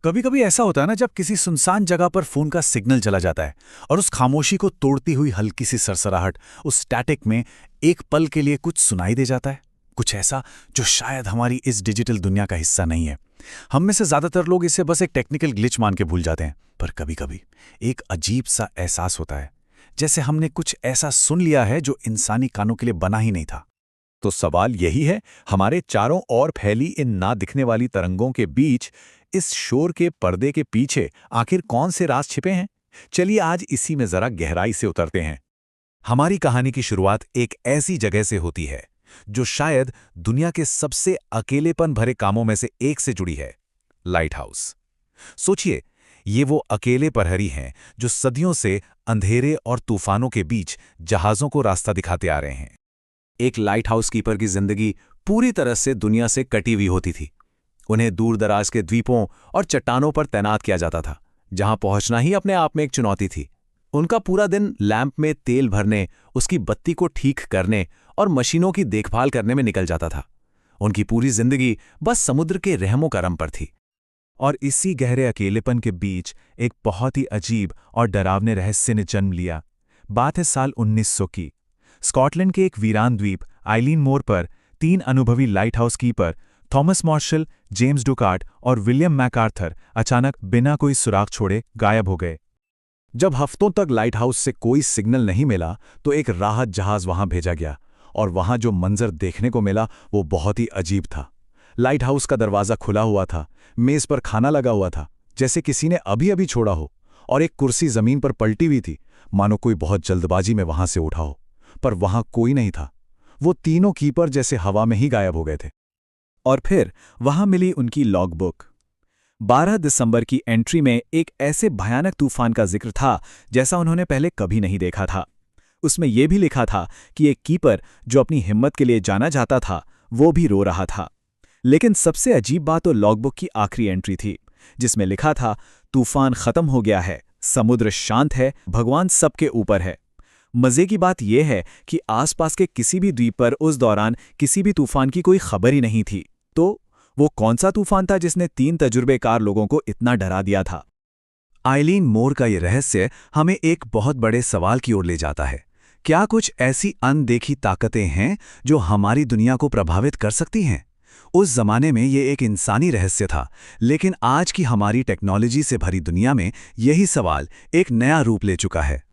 कभी कभी ऐसा होता है ना, जब किसी सुनसान जगह पर फोन का सिग्नल चला जाता है और उस खामोशी को तोड़ती हुई हल्की सी सरसराहट, उस स्टैटिक में एक पल के लिए कुछ सुनाई दे जाता है। कुछ ऐसा जो शायद हमारी इस डिजिटल दुनिया का हिस्सा नहीं है। हम में से ज्यादातर लोग इसे बस एक टेक्निकल ग्लिच मान के भूल जाते हैं, पर कभी कभी एक अजीब सा एहसास होता है, जैसे हमने कुछ ऐसा सुन लिया है जो इंसानी कानों के लिए बना ही नहीं था। तो सवाल यही है, हमारे चारों ओर फैली इन ना दिखने वाली तरंगों के बीच, इस शोर के पर्दे के पीछे आखिर कौन से राज छिपे हैं? चलिए आज इसी में जरा गहराई से उतरते हैं। हमारी कहानी की शुरुआत एक ऐसी जगह से होती है जो शायद दुनिया के सबसे अकेलेपन भरे कामों में से एक से जुड़ी है, लाइट हाउस। सोचिए, ये वो अकेले प्रहरी हैं जो सदियों से अंधेरे और तूफानों के बीच जहाजों को रास्ता दिखाते आ रहे हैं। एक लाइट हाउस कीपर की जिंदगी पूरी तरह से दुनिया से कटी हुई होती थी। उन्हें दूर दराज के द्वीपों और चट्टानों पर तैनात किया जाता था, जहां पहुंचना ही अपने आप में एक चुनौती थी। उनका पूरा दिन लैंप में तेल भरने, उसकी बत्ती को ठीक करने और मशीनों की देखभाल करने में निकल जाता था। उनकी पूरी जिंदगी बस समुद्र के रहमों करम पर थी। और इसी गहरे अकेलेपन के बीच एक बहुत ही अजीब और डरावने रहस्य ने जन्म लिया। बात है साल 1900 की। स्कॉटलैंड के एक वीरान द्वीप आइलीन मोर पर 3 अनुभवी lighthouse keeper Thomas Marshall, James Ducat और विलियम मैकार्थर अचानक बिना कोई सुराग छोड़े गायब हो गए। जब हफ्तों तक लाइट हाउस से कोई सिग्नल नहीं मिला, तो एक राहत जहाज वहां भेजा गया, और वहां जो मंजर देखने को मिला वो बहुत ही अजीब था। लाइट हाउस का दरवाजा खुला हुआ था, मेज पर खाना लगा हुआ था जैसे किसी ने अभी अभी छोड़ा हो, और एक कुर्सी जमीन पर पलटी हुई थी, मानो कोई बहुत जल्दबाजी में वहां से उठा हो। पर वहां कोई नहीं था। वो तीनों कीपर जैसे हवा में ही गायब हो गए थे। और फिर वहां मिली उनकी लॉगबुक। 12 दिसंबर की एंट्री में एक ऐसे भयानक तूफान का जिक्र था जैसा उन्होंने पहले कभी नहीं देखा था। उसमें यह भी लिखा था कि एक कीपर जो अपनी हिम्मत के लिए जाना जाता था, वो भी रो रहा था। लेकिन सबसे अजीब बात तो लॉगबुक की आखिरी एंट्री थी, जिसमें लिखा था, तूफान खत्म हो गया है, समुद्र शांत है, भगवान सबके ऊपर है। मजे की बात यह है कि आसपास के किसी भी द्वीप पर उस दौरान किसी भी तूफान की कोई खबर ही नहीं थी। तो वो कौन सा तूफान था जिसने 3 तजुर्बेकार लोगों को इतना डरा दिया था? आइलीन मोर का ये रहस्य हमें एक बहुत बड़े सवाल की ओर ले जाता है। क्या कुछ ऐसी अनदेखी ताकतें हैं जो हमारी दुनिया को प्रभावित कर सकती हैं? उस जमाने में ये एक इंसानी रहस्य था, लेकिन आज की हमारी टेक्नोलॉजी से भरी दुनिया में यही सवाल एक नया रूप ले चुका है।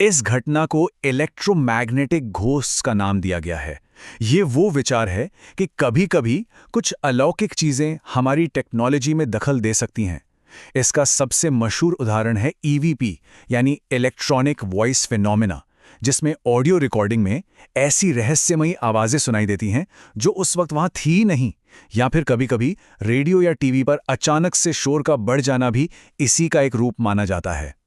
इस घटना को इलेक्ट्रोमैग्नेटिक घोस्ट का नाम दिया गया है। ये वो विचार है कि कभी-कभी कुछ अलौकिक चीजें हमारी टेक्नोलॉजी में दखल दे सकती हैं। इसका सबसे मशहूर उदाहरण है ईवीपी, यानी इलेक्ट्रॉनिक वॉइस फिनोमेना, जिसमें ऑडियो रिकॉर्डिंग में ऐसी रहस्यमयी आवाजें सुनाई देती हैं जो उस वक्त वहां थी ही नहीं। या फिर कभी-कभी रेडियो या टीवी पर अचानक से शोर का बढ़ जाना भी इसी का एक रूप माना जाता है।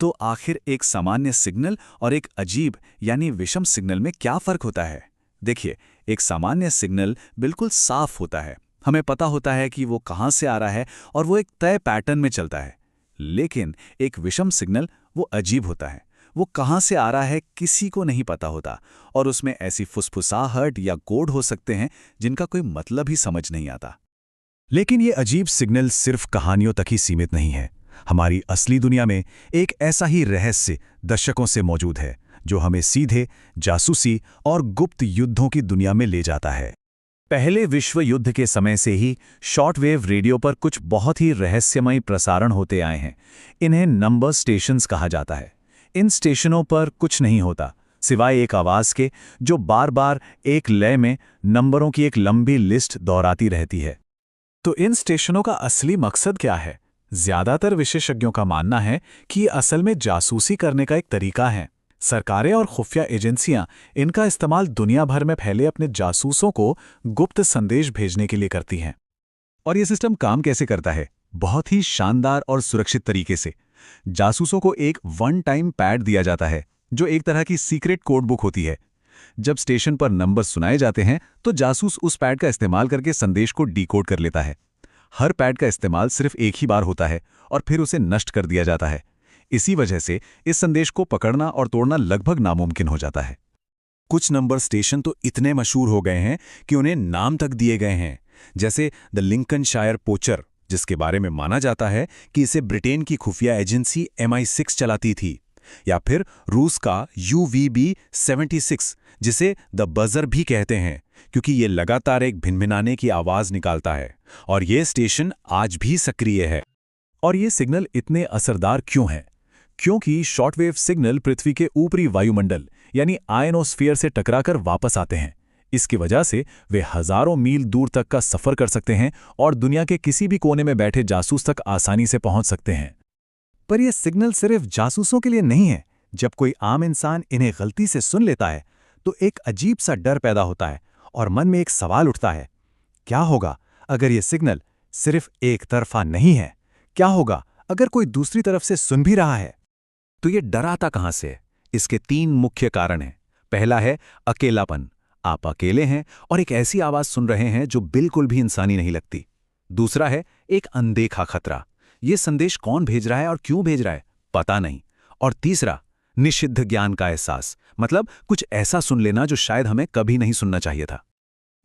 तो आखिर एक सामान्य सिग्नल और एक अजीब यानी विषम सिग्नल में क्या फर्क होता है? देखिए, एक सामान्य सिग्नल बिल्कुल साफ होता है, हमें पता होता है कि वो कहां से आ रहा है और वो एक तय पैटर्न में चलता है। लेकिन एक विषम सिग्नल वो अजीब होता है, वो कहां से आ रहा है किसी को नहीं पता होता, और उसमें ऐसी फुसफुसाहट या कोड हो सकते हैं जिनका कोई मतलब ही समझ नहीं आता। लेकिन ये अजीब सिग्नल सिर्फ कहानियों तक ही सीमित नहीं है। हमारी असली दुनिया में एक ऐसा ही रहस्य दशकों से मौजूद है जो हमें सीधे जासूसी और गुप्त युद्धों की दुनिया में ले जाता है। पहले विश्व युद्ध के समय से ही शॉर्टवेव रेडियो पर कुछ बहुत ही रहस्यमय प्रसारण होते आए हैं। इन्हें नंबर स्टेशंस कहा जाता है। इन स्टेशनों पर कुछ नहीं होता सिवाय एक आवाज के, जो बार बार एक लय में नंबरों की एक लंबी लिस्ट दोहराती रहती है। तो इन स्टेशनों का असली मकसद क्या है? ज्यादातर विशेषज्ञों का मानना है कि ये असल में जासूसी करने का एक तरीका है। सरकारें और खुफिया एजेंसियां इनका इस्तेमाल दुनिया भर में फैले अपने जासूसों को गुप्त संदेश भेजने के लिए करती हैं। और ये सिस्टम काम कैसे करता है? बहुत ही शानदार और सुरक्षित तरीके से। जासूसों को एक वन टाइम पैड दिया जाता है, जो एक तरह की सीक्रेट कोड बुक होती है। जब स्टेशन पर नंबर सुनाए जाते हैं, तो जासूस उस पैड का इस्तेमाल करके संदेश को डिकोड कर लेता है। हर पैड का इस्तेमाल सिर्फ एक ही बार होता है और फिर उसे नष्ट कर दिया जाता है। इसी वजह से इस संदेश को पकड़ना और तोड़ना लगभग नामुमकिन हो जाता है। कुछ नंबर स्टेशन तो इतने मशहूर हो गए हैं कि उन्हें नाम तक दिए गए हैं, जैसे द लिंकनशायर पोचर, जिसके बारे में माना जाता है कि इसे ब्रिटेन की खुफिया एजेंसी MI6 चलाती थी, या फिर रूस का UVB-76, जिसे द बजर भी कहते हैं, क्योंकि ये लगातार एक भिनभिनाने की आवाज निकालता है, और ये स्टेशन आज भी सक्रिय है। और ये सिग्नल इतने असरदार क्यों हैं? क्योंकि शॉर्टवेव सिग्नल पृथ्वी के ऊपरी वायुमंडल यानी आयनोस्फीयर से टकराकर वापस आते हैं। इसकी वजह से वे हजारों मील दूर तक का सफर कर सकते हैं और दुनिया के किसी भी कोने में बैठे जासूस तक आसानी से पहुंच सकते हैं। पर यह सिग्नल सिर्फ जासूसों के लिए नहीं है। जब कोई आम इंसान इन्हें गलती से सुन लेता है तो एक अजीब सा डर पैदा होता है और मन में एक सवाल उठता है, क्या होगा अगर यह सिग्नल सिर्फ एक तरफा नहीं है? क्या होगा अगर कोई दूसरी तरफ से सुन भी रहा है? तो ये डर आता कहां से? इसके 3 मुख्य कारण हैं। पहला है अकेलापन। आप अकेले हैं और एक ऐसी आवाज सुन रहे हैं जो बिल्कुल भी इंसानी नहीं लगती। दूसरा है एक अनदेखा खतरा। ये संदेश कौन भेज रहा है और क्यों भेज रहा है, पता नहीं। और तीसरा, निषिद्ध ज्ञान का एहसास, मतलब कुछ ऐसा सुन लेना जो शायद हमें कभी नहीं सुनना चाहिए था।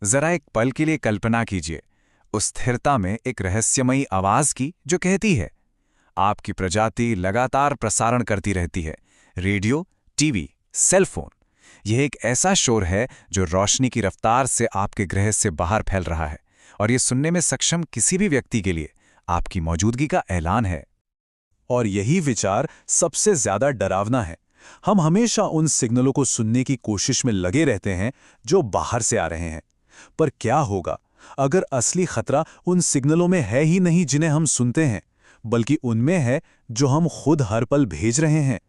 जरा एक पल के लिए कल्पना कीजिए उस स्थिरता में एक रहस्यमयी आवाज की जो कहती है, आपकी प्रजाति लगातार प्रसारण करती रहती है। रेडियो, टीवी, सेलफोन, यह एक ऐसा शोर है जो रोशनी की रफ्तार से आपके ग्रह से बाहर फैल रहा है, और यह सुनने में सक्षम किसी भी व्यक्ति के लिए आपकी मौजूदगी का ऐलान है। और यही विचार सबसे ज्यादा डरावना है। हम हमेशा उन सिग्नलों को सुनने की कोशिश में लगे रहते हैं जो बाहर से आ रहे हैं। पर क्या होगा अगर असली खतरा उन सिग्नलों में है ही नहीं जिन्हें हम सुनते हैं, बल्कि उनमें है जो हम खुद हर पल भेज रहे हैं?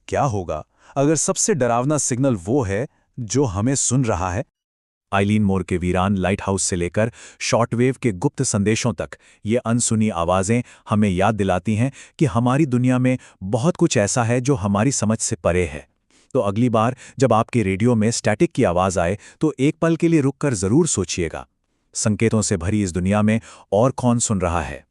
क्या होगा अगर सबसे डरावना सिग्नल वो है जो हमें सुन रहा है? आइलीन मोर के वीरान लाइट हाउस से लेकर शॉर्टवेव के गुप्त संदेशों तक ये अनसुनी आवाज़ें हमें याद दिलाती हैं कि हमारी दुनिया में बहुत कुछ ऐसा है जो हमारी समझ से परे है। तो अगली बार जब आपके रेडियो में स्टैटिक की आवाज़ आए तो एक पल के लिए रुककर ज़रूर सोचिएगा, संकेतों से भरी इस दुनिया में और कौन सुन रहा है?